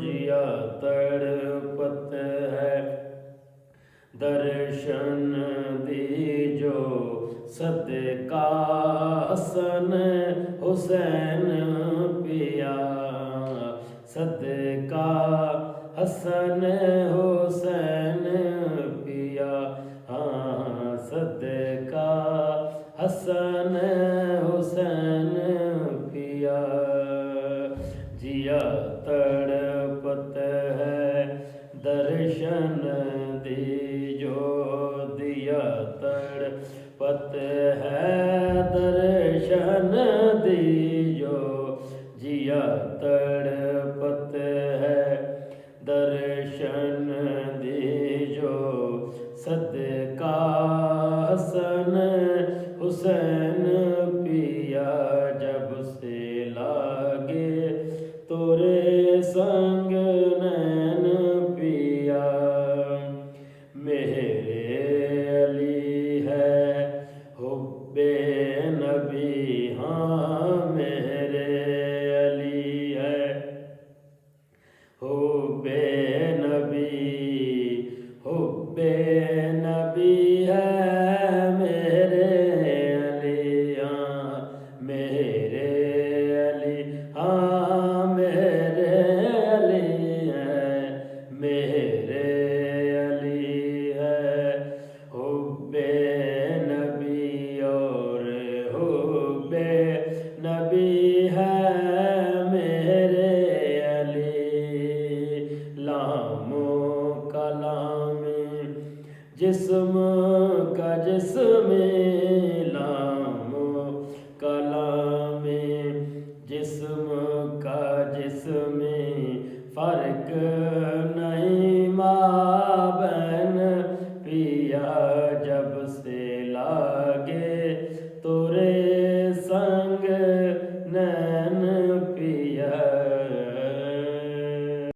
जिया तड़पत है, दर्शन दीजो सदका हसन हुसैन पिया, सदका हसन हुसैन पिया, हाँ सदका हसन हुसैन पिया। जिया तड़पत है दर्शन दीजो, दिया तड़पत है दर्शन दीजो, जिया तड़पत है दर्शन दीजो, सदका हसन हुसैन पिया। जब से लागे तोरे संग नैन पिया, मेरे अली है हुब्बे नबी, हाँ मेरे अली है हुब्बे नबी, हुब्बे नबी है मेरे अली, हाँ मेरे अली, हाँ मेरे अली है, मेरे अली है हुब्बे नबी और हुब्बे नबी